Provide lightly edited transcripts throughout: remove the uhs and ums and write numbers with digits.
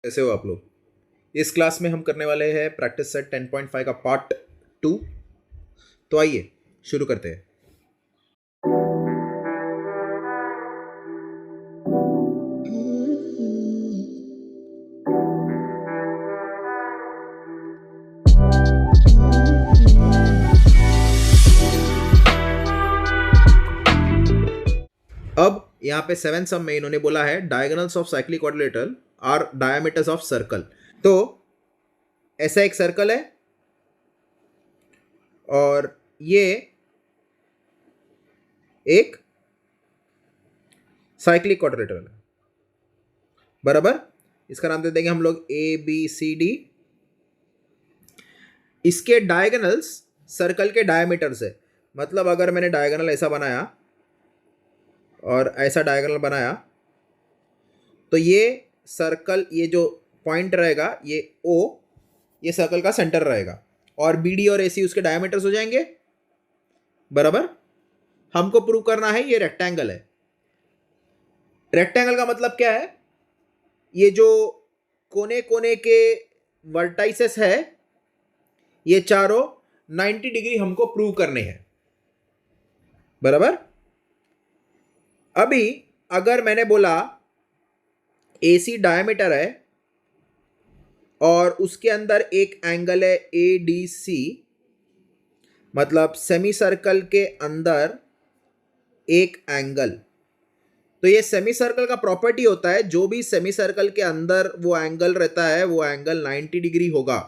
कैसे हो आप लोग। इस क्लास में हम करने वाले हैं प्रैक्टिस सेट 10.5 का पार्ट 2। तो आइए शुरू करते हैं। अब यहाँ पे 7 सम में इन्होंने बोला है diagonals of cyclic quadrilateral are diameters of circle. तो ऐसा एक सर्कल है और ये एक साइक्लिक क्वाड्रिलेटरल है, बराबर। इसका नाम दे देंगे हम लोग ABCD। इसके डायगोनल्स सर्कल के डायमीटर्स है। मतलब अगर मैंने डायगोनल ऐसा बनाया और ऐसा डायगोनल बनाया तो ये सर्कल, ये जो पॉइंट रहेगा ये O, ये सर्कल का सेंटर रहेगा और BD और AC उसके डायमीटर्स हो जाएंगे, बराबर। हमको प्रूव करना है ये रेक्टेंगल है। रेक्टेंगल का मतलब क्या है? ये जो कोने कोने के वर्टाइसेस है ये चारों 90 डिग्री हमको प्रूव करने हैं, बराबर। अभी अगर मैंने बोला AC डायमीटर है और उसके अंदर एक एंगल है ADC, मतलब सेमी सर्कल के अंदर एक एंगल। तो ये सेमी सर्कल का प्रॉपर्टी होता है, जो भी सेमी सर्कल के अंदर वो एंगल रहता है वो एंगल 90 डिग्री होगा।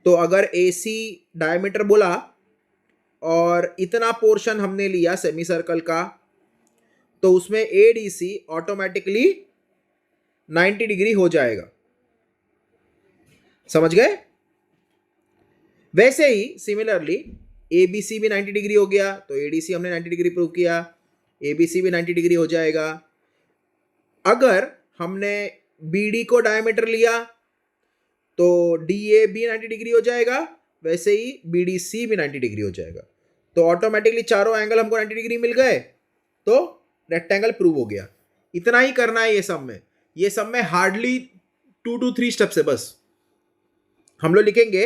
तो अगर AC डायमीटर बोला और इतना पोर्शन हमने लिया सेमी सर्कल का, तो उसमें ADC ऑटोमेटिकली 90 डिग्री हो जाएगा। समझ गए? वैसे ही सिमिलरली ABC भी 90 डिग्री हो गया, तो ADC हमने 90 डिग्री प्रूव किया, ABC भी 90 डिग्री हो जाएगा। अगर हमने BD को डायमीटर लिया तो DA भी 90 डिग्री हो जाएगा, वैसे ही BDC भी 90 डिग्री हो जाएगा। तो ऑटोमेटिकली चारों एंगल हमको 90 डिग्री मिल गए, तो रेक्टेंगल प्रूव हो गया। इतना ही करना है ये सब में। ये सब में हार्डली 2 to 3 स्टेप्स है बस। हम लोग लिखेंगे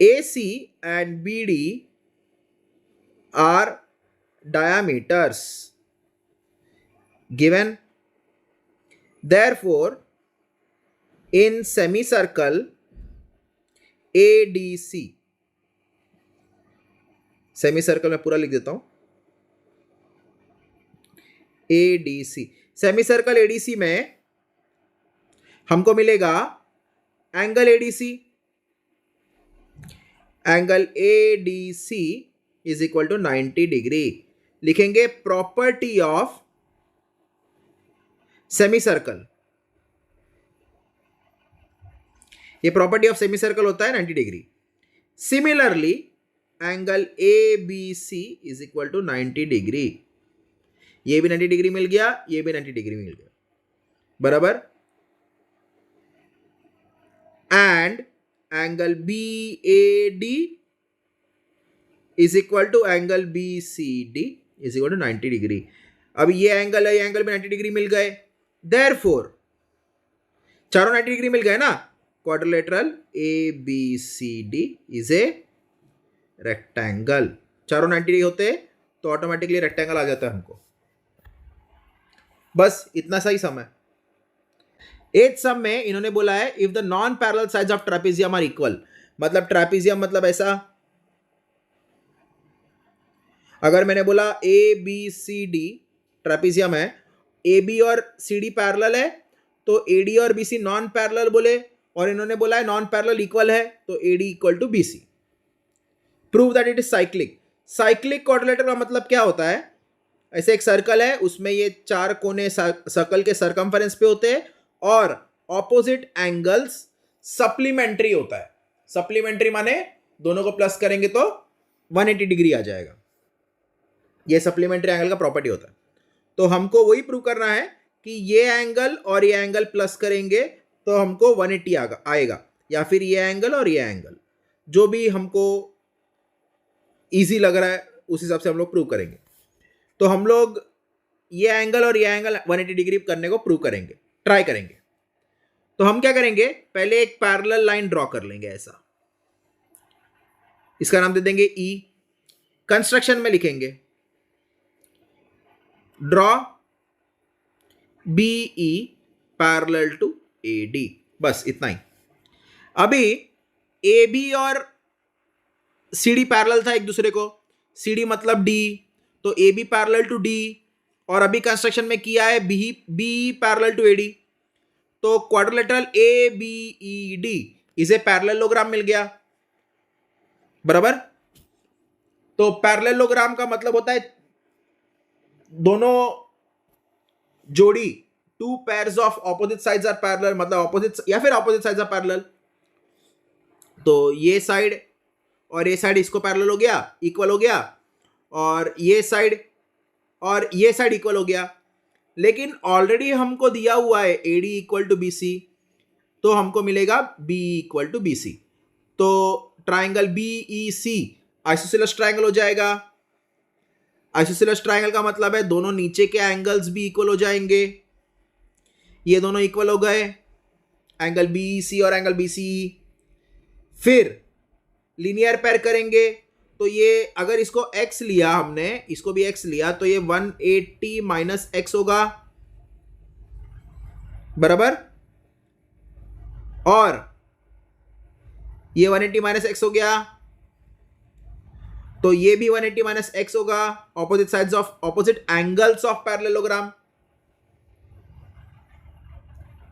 AC and BD are diameters given, therefore in semicircle ADC, semicircle में पूरा लिख देता हूं ADC, सेमीसर्कल ADC में हमको मिलेगा angle ADC, angle ADC is equal to 90 degree. लिखेंगे प्रॉपर्टी ऑफ सेमीसर्कल। ये प्रॉपर्टी ऑफ सेमीसर्कल होता है 90 degree. Similarly angle ABC is equal to 90 degree. ये भी 90 डिग्री मिल गया, ये भी 90 डिग्री मिल गया, बराबर। And angle BAD is equal to angle BCD is equal to 90 degree. अब ये एंगल है, ये एंगल भी 90 डिग्री मिल गए, देयरफॉर चारों 90 डिग्री मिल गए ना। Quadrilateral ABCD is a rectangle. चारों 90 डिग्री होते तो ऑटोमेटिकली रेक्टेंगल आ जाता है हमको। बस इतना सही सम है। 8th सम में इन्होंने बोला है if the non parallel sides of trapezium are equal. मतलब ट्रेपेजियम मतलब ऐसा, अगर मैंने बोला ABCD ट्रेपेजियम है, AB और CD पैरेलल है, तो AD और BC नॉन पैरेलल बोले, और इन्होंने बोला है नॉन पैरेलल इक्वल है, तो AD equal to BC। Prove that it is cyclic. Cyclic quadrilateral का मतलब क्या होता है? ऐसे एक सर्कल है, उसमें ये चार कोने सर्कल के सरकमफेरेंस पे होते हैं और ऑपोजिट एंगल्स सप्लीमेंट्री होता है। सप्लीमेंट्री माने दोनों को प्लस करेंगे तो 180 डिग्री आ जाएगा। ये सप्लीमेंट्री एंगल का प्रॉपर्टी होता है। तो हमको वही प्रूव करना है कि ये एंगल और ये एंगल प्लस करेंगे तो हमको 180 आएगा, या फिर ये एंगल और ये एंगल, जो भी हमको इजी लग रहा है उस हिसाब से हम लोग प्रूव करेंगे। तो हम लोग ये एंगल और ये एंगल 180 डिग्री करने को प्रूव करेंगे। ट्राई करेंगे। तो हम क्या करेंगे, पहले एक पैरेलल लाइन ड्रॉ कर लेंगे ऐसा, इसका नाम दे देंगे ई। कंस्ट्रक्शन में लिखेंगे draw BE parallel to AD, बस इतना ही। अभी ए बी और सी डी पैरेलल था एक दूसरे को, सी डी मतलब डी, तो A B parallel to D, और अभी कंस्ट्रक्शन में किया है बी पैरेलल टू एडी, तो quadrilateral A B E D इसे पैरेललोग्राम मिल गया, बराबर। तो पैरेललोग्राम का मतलब होता है दोनों जोड़ी, two pairs of opposite sides are parallel, मतलब ऑपोजिट या फिर ऑपोजिट साइड्स आर पैरेलल। तो ये साइड और ये साइड इसको पैरेलल हो गया, इक्वल हो गया, और ये साइड और ये साइड इक्वल हो गया। लेकिन ऑलरेडी हमको दिया हुआ है AD इक्वल टू BC, तो हमको मिलेगा B इक्वल टू BC। तो ट्राइंगल BEC आइसोसेलेस ट्राइंगल हो जाएगा। आइसोसेलेस ट्राइंगल का मतलब है दोनों नीचे के एंगल्स भी इक्वल हो जाएंगे, ये दोनों इक्वल हो गए, एंगल BEC और एंगल BCE। फिर लीनियर पेयर करेंगे, तो ये अगर इसको x लिया हमने, इसको भी x लिया, तो ये 180 माइनस x होगा, बराबर। और ये 180 माइनस x हो गया, तो ये भी 180 माइनस x होगा, opposite sides of opposite angles of parallelogram,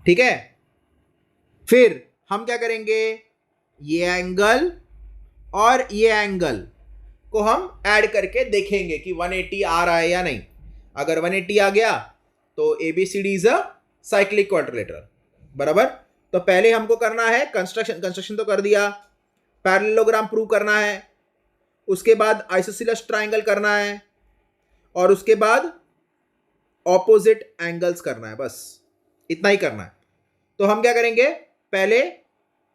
ठीक है। फिर हम क्या करेंगे, ये एंगल और ये एंगल को हम ऐड करके देखेंगे कि 180 आ रहा है या नहीं। अगर 180 आ गया तो ABCD is a cyclic quadrilateral, बराबर। तो पहले हमको करना है कंस्ट्रक्शन तो कर दिया, पैरेललोग्राम प्रूव करना है, उसके बाद आइसोसेलेस ट्राइंगल करना है, और उसके बाद ऑपोजिट एंगल्स करना है, बस इतना ही करना है। तो हम क्या करेंगे, पहले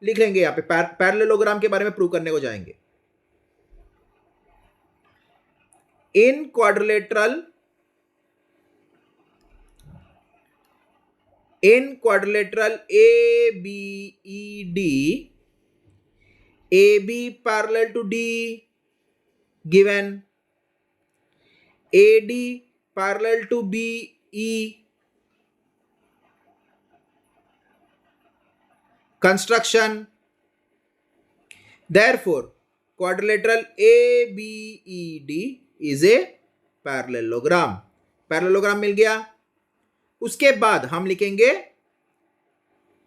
लिख लेंगे यहां पे पैरेललोग्राम के बारे में प्रूव करने को जाएंगे। इन quadrilateral ABED, AB parallel to D given, AD parallel to BE, construction. Therefore, quadrilateral ABED is a parallelogram. Parallelogram मिल गया। उसके बाद हम लिखेंगे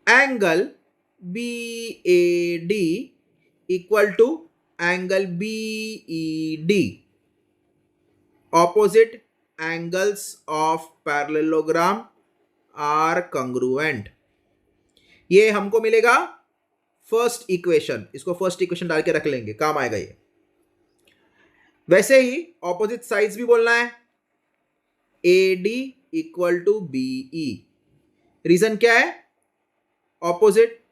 angle BAD equal to angle BED, opposite angles of parallelogram are congruent. ये हमको मिलेगा first equation, इसको फर्स्ट इक्वेशन डाल के रख लेंगे, काम आएगा ये। वैसे ही ऑपोजिट साइड्स भी बोलना है, AD equal to BE। Reason क्या है, opposite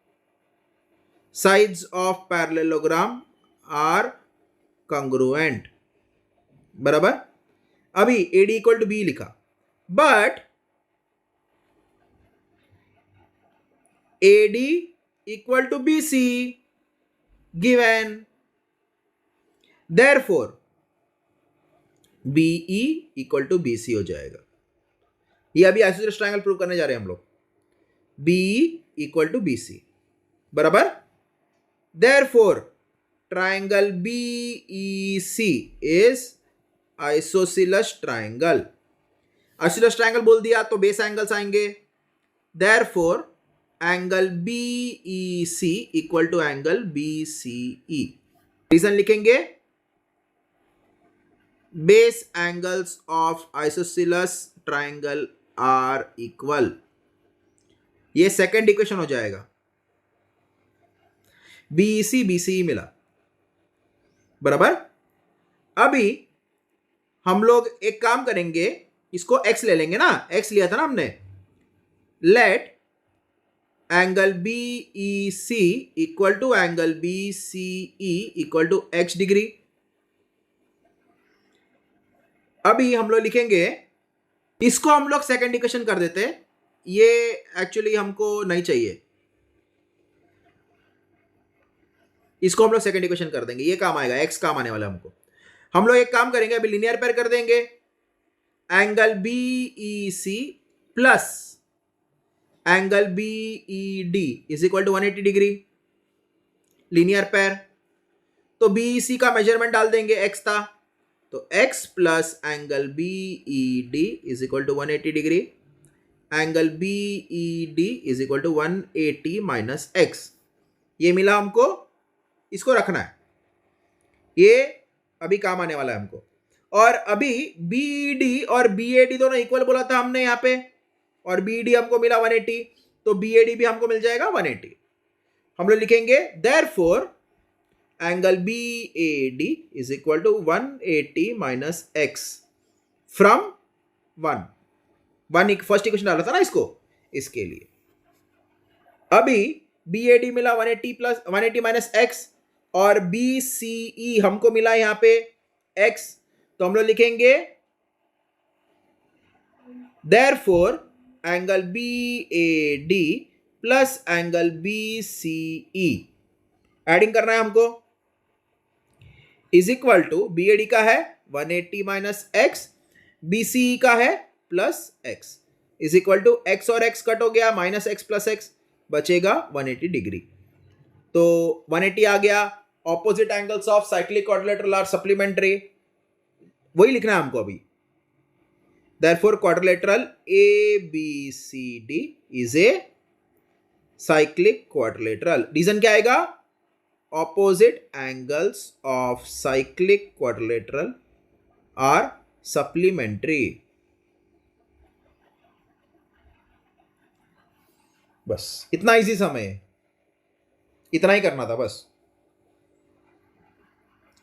sides of parallelogram are congruent, बराबर। अभी AD इक्वल टू BE लिखा, but AD equal to BC given, therefore BE equal to BC हो जाएगा। ये अभी आइसोसेलेस ट्रायंगल प्रूव करने जा रहे हैं हम लोग, BE equal to BC, बराबर। therefore triangle BEC is isosceles triangle। Isosceles triangle बोल दिया तो बेस एंगल्स आएंगे, therefore angle BEC equal to angle BCE। Reason लिखेंगे, base angles of isosceles triangle are equal. ये सेकंड इक्वेशन हो जाएगा, BEC BCE मिला, बराबर। अभी हम लोग एक काम करेंगे, इसको x ले लेंगे ना, x लिया था ना हमने। Let angle BEC equal to angle BCE equal to x degree. अभी हम लोग लिखेंगे, इसको हम लोग सेकंड इक्वेशन कर देते, ये एक्चुअली हमको नहीं चाहिए, इसको हम लोग सेकंड इक्वेशन कर देंगे, ये काम आएगा, एक्स काम आने वाला हमको। हम लोग एक काम करेंगे, अभी लीनियर पेयर कर देंगे, angle B E C plus angle B E D is equal to 180 degree, linear pair. तो बी सी का मेजरमेंट डाल देंगे, एक्स था, तो x plus angle B E D is equal to 180 degree, angle B E D is equal to 180 minus x, ये मिला हमको, इसको रखना है, ये अभी काम आने वाला है हमको। और अभी बी ई डी और बी ए डी दोनों इक्वल बोला था हमने यहाँ पे, और बी ई डी हमको मिला 180, तो बी ए डी भी हमको मिल जाएगा 180। हम लोग लिखेंगे therefore angle B A D is equal to 180 minus x from 1 first equation डाला था ना इसको, इसके लिए अभी बी ए डी मिला 180 प्लस 180 माइनस एक्स, और बी सी ई हमको मिला यहां पे एक्स, तो हम लोग लिखेंगे therefore angle B A D plus angle B C E, adding करना है हमको, is equal to B A D का है 180 minus x, B C E का है plus x, is equal to x और एक्स कट हो गया, माइनस एक्स प्लस एक्स बचेगा 180 डिग्री। तो 180 आ गया। Opposite angles of cyclic quadrilateral are supplementary, वही लिखना है हमको अभी। Therefore quadrilateral A B C D is a cyclic quadrilateral. Reason क्या आएगा? Opposite angles of cyclic quadrilateral are supplementary. बस इतना इजी समय, इतना ही करना था बस।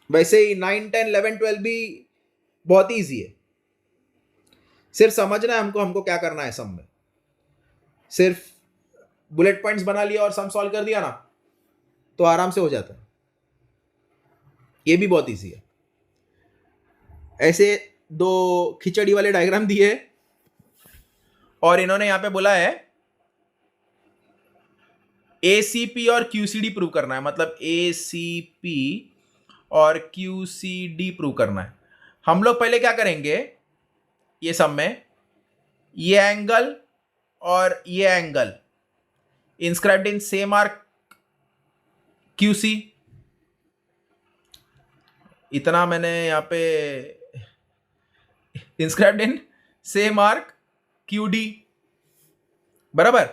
वैसे ही 9, 10, 11, 12 भी बहुत ही ईजी है, सिर्फ समझना है हमको क्या करना है सम में। सिर्फ बुलेट पॉइंट्स बना लिया और सम सॉल्व कर दिया ना, तो आराम से हो जाता है। ये भी बहुत ईजी है। ऐसे दो खिचड़ी वाले डायग्राम दिए और इन्होंने यहां पे बोला है ACP और QCD प्रूव करना है, मतलब ACP और QCD प्रूव करना है। हम लोग पहले क्या करेंगे, ये सब में ये एंगल और ये angle inscribed in same arc QC, इतना मैंने यहाँ पे inscribed in same arc QD, बराबर।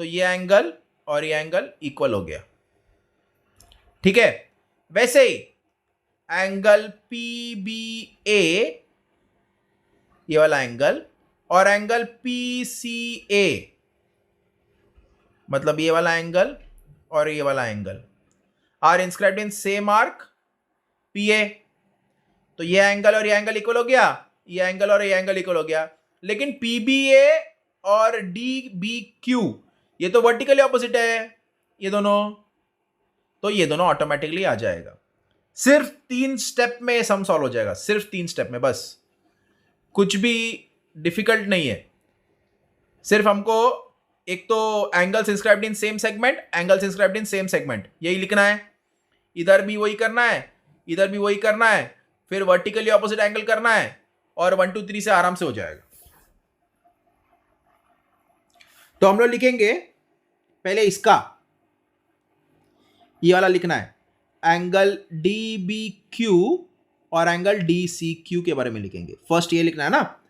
तो ये एंगल और ये एंगल इक्वल हो गया, ठीक है। वैसे ही एंगल PBA, ये वाला एंगल, और एंगल PCA, मतलब ये वाला एंगल और ये वाला angle are inscribed in same arc PA। तो ये एंगल और ये एंगल इक्वल हो गया, ये एंगल और ये एंगल इक्वल हो गया। लेकिन PBA और DBQ ये तो वर्टिकली ऑपोजिट है ये दोनों, तो ये दोनों ऑटोमेटिकली आ जाएगा। सिर्फ 3 स्टेप में सम सॉल्व हो जाएगा, सिर्फ 3 स्टेप में, बस कुछ भी डिफिकल्ट नहीं है। सिर्फ हमको एक तो angles inscribed in same segment, angles inscribed in same segment, यही लिखना है। इधर भी वही करना है, इधर भी वही करना है, फिर वर्टिकली ऑपोजिट एंगल करना है, और 1, 2, 3 से आराम से हो जाएगा। तो हम लोग लिखेंगे पहले इसका, ये वाला लिखना है, एंगल DBQ और एंगल DCQ के बारे में लिखेंगे। फर्स्ट ये लिखना है ना,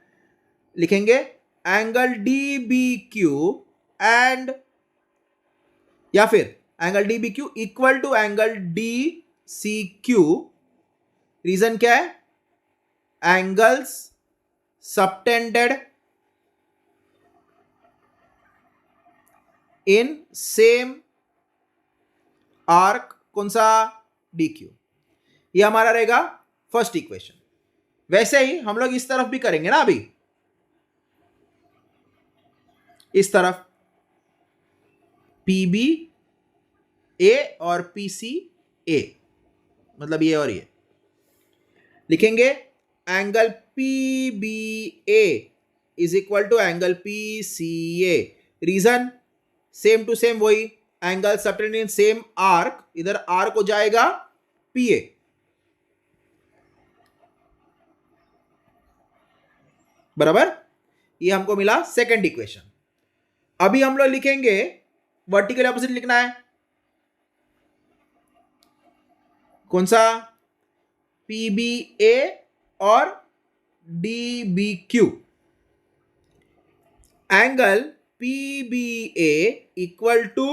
लिखेंगे एंगल DBQ एंड, या फिर angle DBQ equal to angle DCQ। Reason क्या है? Angles subtended in same arc, कौन सा? DQ। ये हमारा रहेगा फर्स्ट इक्वेशन। वैसे ही हम लोग इस तरफ भी करेंगे ना, अभी इस तरफ PBA और PCA, मतलब ये और ये लिखेंगे angle PBA is equal to angle P C A. Reason same to same वही, angle subtended in same arc, इधर आर्क हो जाएगा पी ए। बराबर, ये हमको मिला सेकंड इक्वेशन। अभी हम लोग लिखेंगे वर्टिकल ऑपोजिट लिखना है, कौन सा, पी बी ए और D B Q. Angle P B A equal to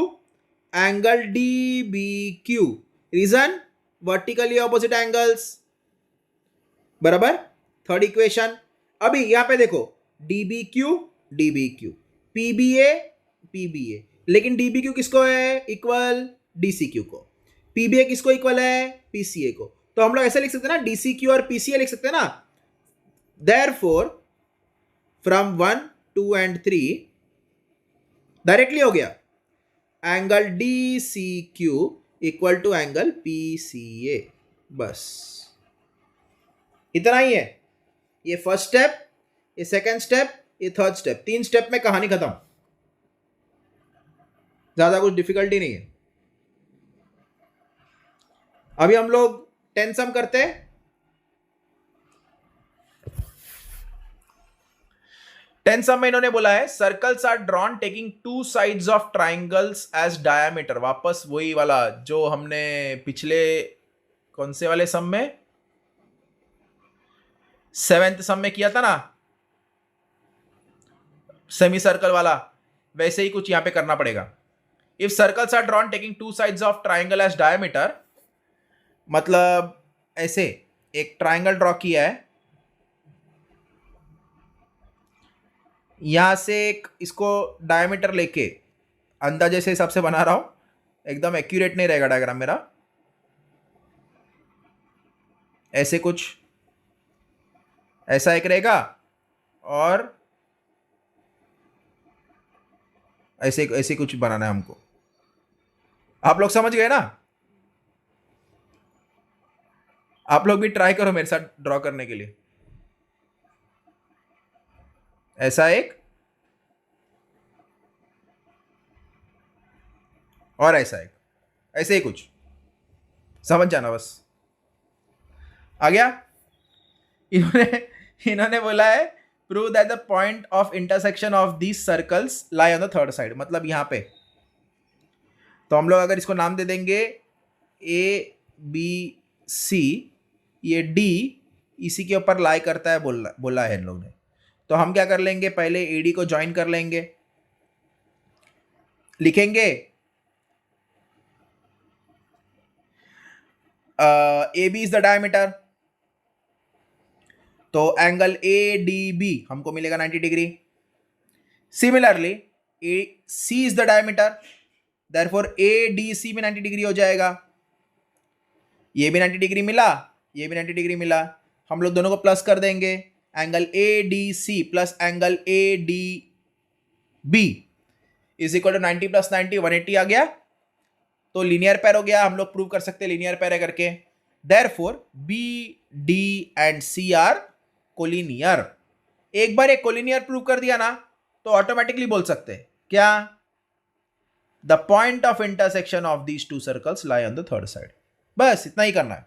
angle D B Q. Reason vertically opposite angles. बराबर, थर्ड इक्वेशन। अभी यहां पे देखो D B Q P B A, लेकिन डी बी क्यू किसको है, equal D C Q को। P B A किसको इक्वल है, पी सी ए को। तो हम लोग ऐसे लिख सकते हैं ना, डी सी क्यू और पी सी ए लिख सकते हैं ना। देयरफॉर फ्रॉम 1 2 एंड 3 डायरेक्टली हो गया, angle D C Q equal to angle P C A. बस इतना ही है। ये फर्स्ट स्टेप, ये सेकंड स्टेप, ये थर्ड स्टेप, 3 स्टेप में कहानी खत्म। ज्यादा कुछ डिफिकल्टी नहीं है। अभी हम लोग 10 सम करते हैं। 10 सम में इन्होंने बोला है circles are drawn taking 2 sides of triangles as diameter. वापस वही वाला जो हमने पिछले कौन से वाले सम में, 7th सम में किया था ना, सेमी सर्कल वाला, वैसे ही कुछ यहां पे करना पड़ेगा। If circles are drawn taking 2 sides of triangle as diameter, मतलब ऐसे एक ट्राइंगल ड्रॉ किया है, यहां से एक इसको डायमीटर लेके अंदाजे से हिसाब से बना रहा हूं, एकदम एक्यूरेट नहीं रहेगा डायग्राम मेरा। ऐसे कुछ ऐसा एक रहेगा और ऐसे ऐसे कुछ बनाना है हमको। आप लोग समझ गए ना? आप लोग भी ट्राई करो मेरे साथ ड्रॉ करने के लिए। ऐसा एक और ऐसा एक, ऐसे ही कुछ समझ जाना बस। आ गया? इन्होंने बोला है prove that the point of intersection of these circles lie on the third side. मतलब यहां पे तो हम लोग अगर इसको नाम दे देंगे ए बी सी, ये डी इसी के ऊपर लाई करता है बोला है इन लोग ने। तो हम क्या कर लेंगे, पहले ए डी को ज्वाइन कर लेंगे, लिखेंगे A B is the diameter, तो एंगल ए डी बी हमको मिलेगा 90 degree. Similarly A C is the diameter, therefore A D C भी 90 डिग्री हो जाएगा। ये भी 90 डिग्री मिला, ये भी 90 डिग्री मिला, हम लोग दोनों को प्लस कर देंगे। Angle A D C plus angle A D B is equal to 90 plus 90 180 आ गया। तो लीनियर पेयर हो गया, हम लोग प्रूव कर सकते हैं लीनियर पेयर है करके। Therefore B D and C are collinear. एक बार एक कोलिनियर प्रूव कर दिया ना तो ऑटोमेटिकली बोल सकते हैं क्या, the point of intersection of these two circles lie on the third side. बस इतना ही करना है।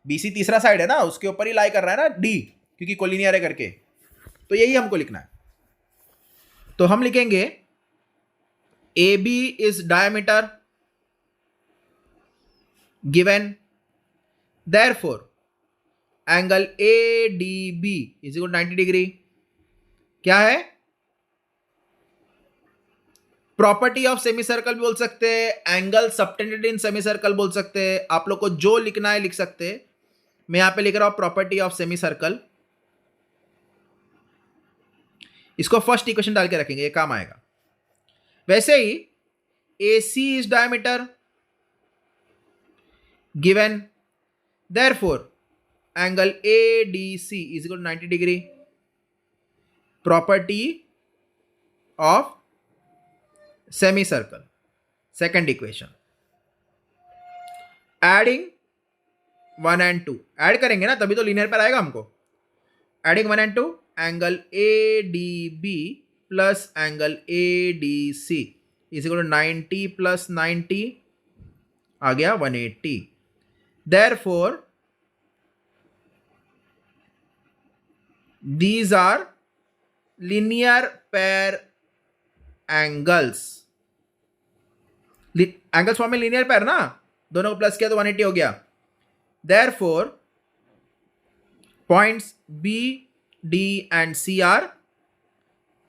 बीसी तीसरा साइड है ना, उसके ऊपर ही लाई कर रहा है ना डी, क्योंकि कोलिनियर है करके, तो यही हमको लिखना है। तो हम लिखेंगे A B is diameter given, therefore angle A D B is equal 90 degree. क्या है, प्रॉपर्टी ऑफ सेमी सर्कल बोल सकते हैं, angle subtended in semi circle बोल सकते हैं। आप लोग को जो लिखना है लिख सकते हैं। मैं यहां पे लिख रहा हूं प्रॉपर्टी ऑफ सेमी सर्कल। इसको फर्स्ट इक्वेशन डाल के रखेंगे, ये काम आएगा। वैसे ही A C is diameter given, therefore angle A D C is equal 90 degree. Property of semi circle, second equation. Adding 1 and 2, add करेंगे ना तभी तो लीनियर पर आएगा हमको। Adding 1 and 2 angle A D B plus angle A D C is equal to 90 plus 90 आ गया 180. Therefore these are linear pair angles. Angles form में linear pair ना, दोनों को प्लस किया तो 180 हो गया. Therefore points B, D and C are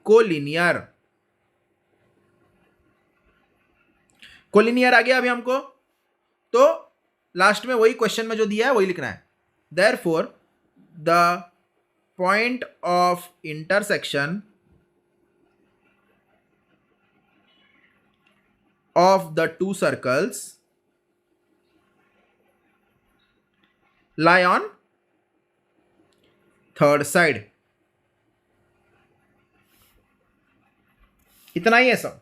collinear. Collinear आ गया अभी हमको, तो लास्ट में वही क्वेश्चन में जो दिया है वही लिखना है. Therefore the point of intersection of the two circles lie on third side. इतना ही है सम.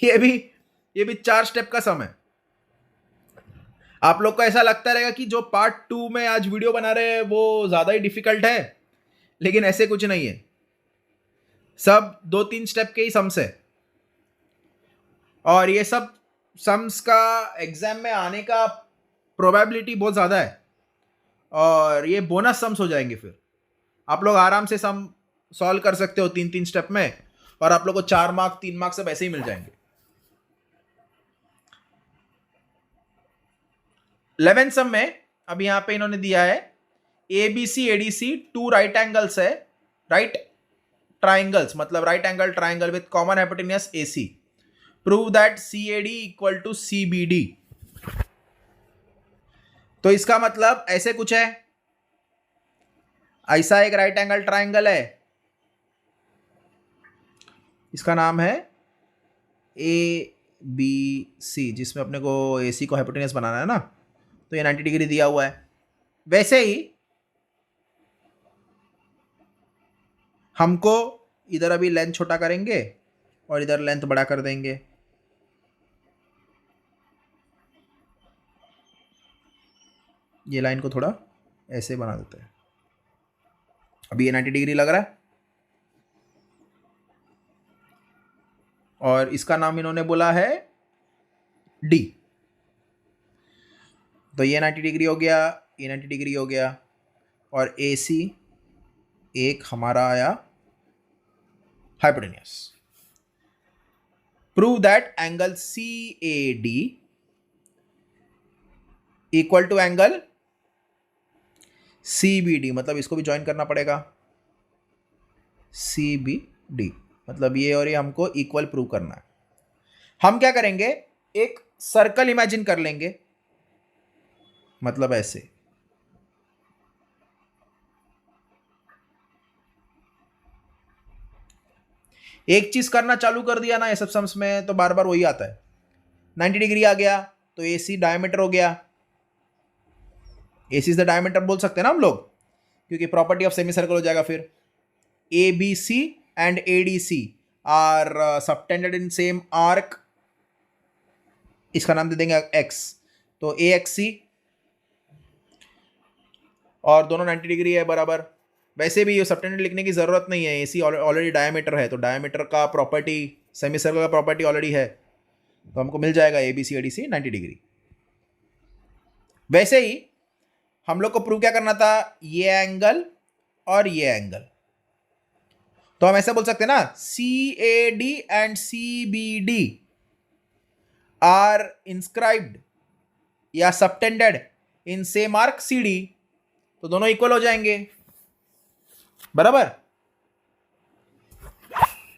ये भी 4 स्टेप का सम है. आप लोग को ऐसा लगता रहेगा कि जो पार्ट 2 में आज वीडियो बना रहे हैं वो ज्यादा ही डिफिकल्ट है, लेकिन ऐसे कुछ नहीं है. सब 2-3 स्टेप के ही सम्स है, और ये सब सम्स का एग्जाम में आने का प्रोबेबिलिटी बहुत ज़्यादा है, और ये बोनस सम्स हो जाएंगे. फिर आप लोग आराम से सम सॉल्व कर सकते हो 3-3 स्टेप में, और आप लोग को 4 मार्क 3 मार्क सब ऐसे ही मिल जाएंगे. 11th सम में अब यहां पे इन्होंने दिया है A B C A D C 2 right angles है, राइट ट्राइंगल्स मतलब right angle triangle with common hypotenuse A C. Prove that C A D equal to C B D. तो इसका मतलब ऐसे कुछ है, ऐसा एक राइट एंगल ट्राइंगल है, इसका नाम है ए बी सी, जिसमें अपने को ए सी को हाइपोटेन्यूज बनाना है ना, तो ये 90 डिग्री दिया हुआ है. वैसे ही हमको इधर अभी लेंथ छोटा करेंगे और इधर लेंथ बड़ा कर देंगे. ये लाइन को थोड़ा ऐसे बना देते हैं. अभी ये 90 डिग्री लग रहा है, और इसका नाम इन्होंने बोला है डी. तो ये 90 डिग्री हो गया, ये 90 डिग्री हो गया, और ए सी एक हमारा आया hypotenuse. Prove that angle C A D equal to angle C B D, मतलब इसको भी ज्वाइन करना पड़ेगा. सी बी डी मतलब ये और ये हमको इक्वल प्रूव करना है. हम क्या करेंगे, एक सर्कल इमेजिन कर लेंगे, मतलब ऐसे. एक चीज करना चालू कर दिया ना ये सब सम्स में, तो बार बार वही आता है. 90 डिग्री आ गया तो ए सी डायमीटर हो गया. ए सी इज द डायमीटर बोल सकते हैं ना हम लोग, क्योंकि प्रॉपर्टी ऑफ सेमी सर्कल हो जाएगा. फिर A B C and A D C are subtended in same arc, इसका नाम दे देंगे एक्स. तो ए एक्स सी, और दोनों 90 डिग्री है बराबर. वैसे भी ये सबटेंडेड लिखने की जरूरत नहीं है, ए सी ऑलरेडी डायमीटर है, तो डायमीटर का प्रॉपर्टी सेमी सर्कल का प्रॉपर्टी ऑलरेडी है, तो हमको मिल जाएगा A B C A D C 90 degree. वैसे ही हम लोग को प्रूव क्या करना था, ये एंगल और ये एंगल. तो हम ऐसा बोल सकते हैं ना, C A D and C B D are inscribed या subtended in same arc C D, तो दोनों इक्वल हो जाएंगे बराबर.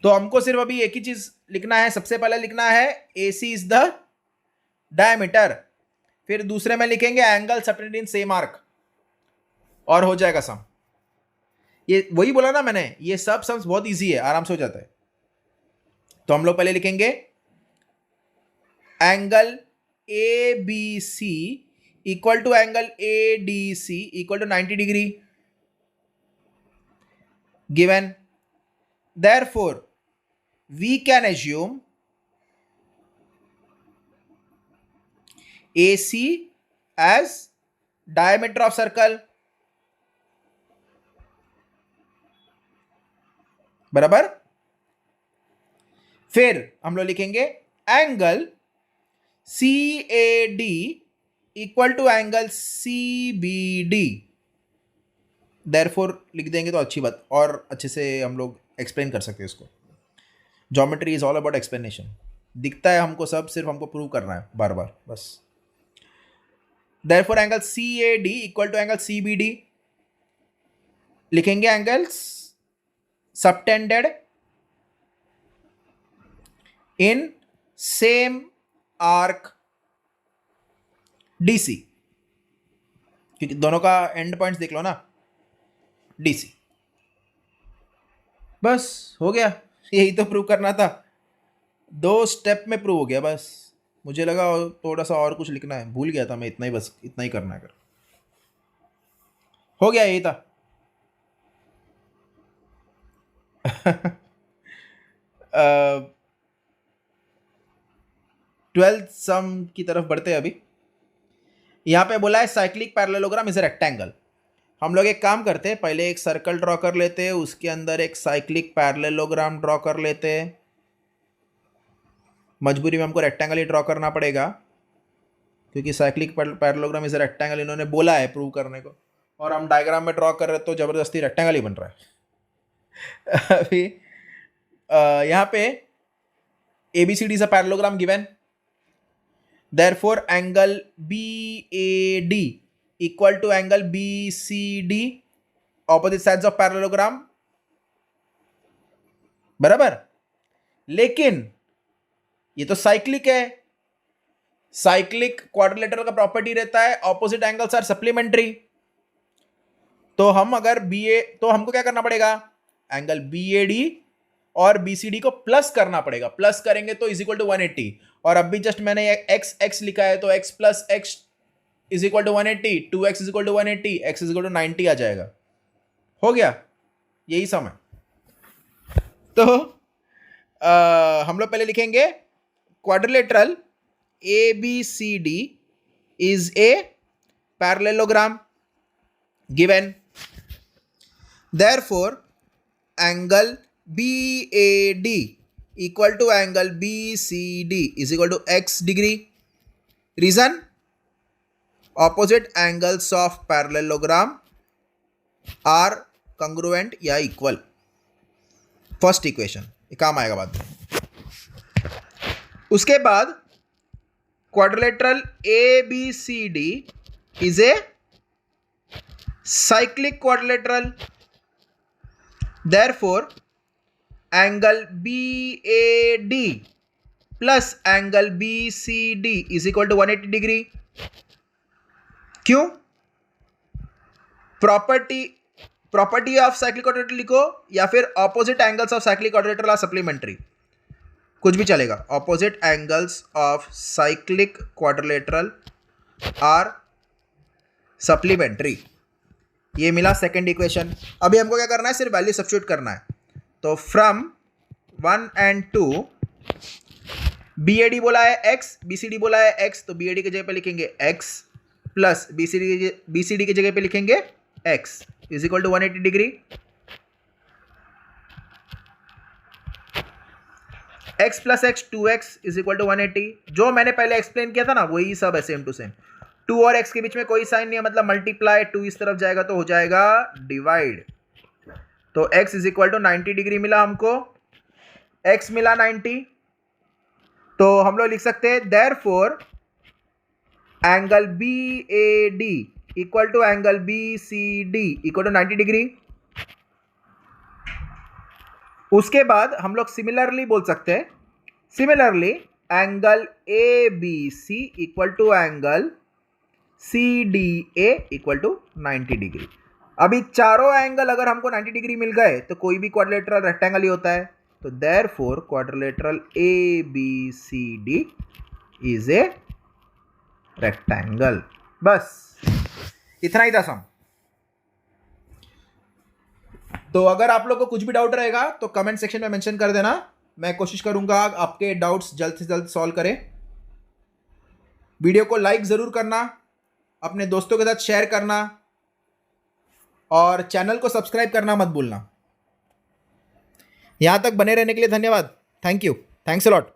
तो हमको सिर्फ अभी एक ही चीज लिखना है. सबसे पहले लिखना है ए सी इज द डायमीटर, फिर दूसरे में लिखेंगे angle subtended in same arc, और हो जाएगा सम. ये वही बोला ना मैंने, ये सब सम्स बहुत इजी है, आराम से हो जाता है. तो हम लोग पहले लिखेंगे angle A B C equal to angle A D C equal to 90 degree given. Therefore we can assume AC as diameter of circle. बराबर। फिर हम लोग लिखेंगे angle CAD equal to angle CBD। Therefore लिख देंगे तो अच्छी बात, और अच्छे से हम लोग एक्सप्लेन कर सकते हैं इसको। Geometry is all about explanation. दिखता है हमको सब, सिर्फ हमको प्रूव करना है बार बार बस। Therefore angle CAD equal to angle CBD। लिखेंगे angles subtended in same arc DC, क्योंकि दोनों का एंड पॉइंट्स देख लो ना, DC। बस हो गया, यही तो प्रूव करना था। 2 स्टेप में प्रूव हो गया बस। मुझे लगा थोड़ा सा और कुछ लिखना है, भूल गया था मैं। इतना ही, बस इतना ही करना है। कर हो गया, यही था। 12th सम की तरफ बढ़ते हैं अभी। यहां पे बोला है cyclic parallelogram is a rectangle. हम लोग एक काम करते हैं, पहले एक सर्कल ड्रॉ कर लेते हैं, उसके अंदर एक साइक्लिक पैरेललोग्राम ड्रॉ कर लेते हैं। मजबूरी में हमको रेक्टेंगल ही ड्रॉ करना पड़ेगा, क्योंकि cyclic parallelogram is a rectangle इन्होंने बोला है प्रूव करने को, और हम डायग्राम में ड्रॉ कर रहे तो जबरदस्ती रेक्टेंगल ही बन रहा है। अभी यहाँ पे ABCD is a parallelogram given. Therefore angle BAD equal to angle BCD, opposite sides of parallelogram, बराबर। लेकिन ये तो साइक्लिक है, साइक्लिक क्वाड्रिलेटरल का प्रॉपर्टी रहता है ऑपोजिट एंगल्स आर सप्लीमेंट्री। तो हम अगर तो हमको क्या करना पड़ेगा, एंगल BAD और BCD को प्लस करना पड़ेगा। प्लस करेंगे तो इज इक्वल टू 180, और अब भी जस्ट मैंने x लिखा है, तो x plus x is equal to 180, 2x is equal to 180, x is equal to 90 आ जाएगा। हो गया, यही सम है। तो हम लोग पहले लिखेंगे quadrilateral ABCD is a parallelogram given. Therefore angle BAD equal to angle BCD is equal to x degree. Reason? Opposite angles of parallelogram are congruent या equal. फर्स्ट इक्वेशन, ये काम आएगा बाद में। उसके बाद quadrilateral ABCD is a cyclic quadrilateral. Therefore angle BAD plus angle BCD is equal to 180 degree. क्यों? Property of cyclic quadrilateral लिखो, या फिर opposite angles of cyclic quadrilateral are supplementary, कुछ भी चलेगा। Opposite angles of cyclic quadrilateral are supplementary. ये मिला second equation. अभी हमको क्या करना है, सिर्फ वैल्यू सब्स्टिट्यूट करना है। तो फ्रॉम 1 and 2 BAD बोला है x, BCD बोला है x, तो BAD की जगह पे लिखेंगे x प्लस BCD की जगह पे लिखेंगे x is equal to 180 degree. x plus x 2x is equal to 180। जो मैंने पहले एक्सप्लेन किया था ना, वही सब है सेम टू सेम। 2 और x के बीच में कोई साइन नहीं है, मतलब मल्टीप्लाई, 2 इस तरफ जाएगा तो हो जाएगा डिवाइड। तो x is equal to 90 degree मिला हमको, x मिला 90। तो हम लोग लिख सकते हैं therefore angle BAD equal to angle BCD equal to 90 degree. उसके बाद हम लोग सिमिलरली बोल सकते हैं, similarly angle ABC equal to angle CDA equal to 90 degree. अभी चारों एंगल अगर हमको 90 डिग्री मिल गए तो कोई भी क्वाड्रिलेटरल रेक्टेंगल ही होता है। तो therefore quadrilateral ABCD is a rectangle. बस इतना ही था सम। तो अगर आप लोग को कुछ भी डाउट रहेगा तो कमेंट सेक्शन में मेंशन कर देना, मैं कोशिश करूंगा आपके डाउट्स जल्द से जल्द सॉल्व करें। वीडियो को लाइक जरूर करना, अपने दोस्तों के साथ शेयर करना, और चैनल को सब्सक्राइब करना मत भूलना। यहाँ तक बने रहने के लिए धन्यवाद। Thank you, thanks a lot.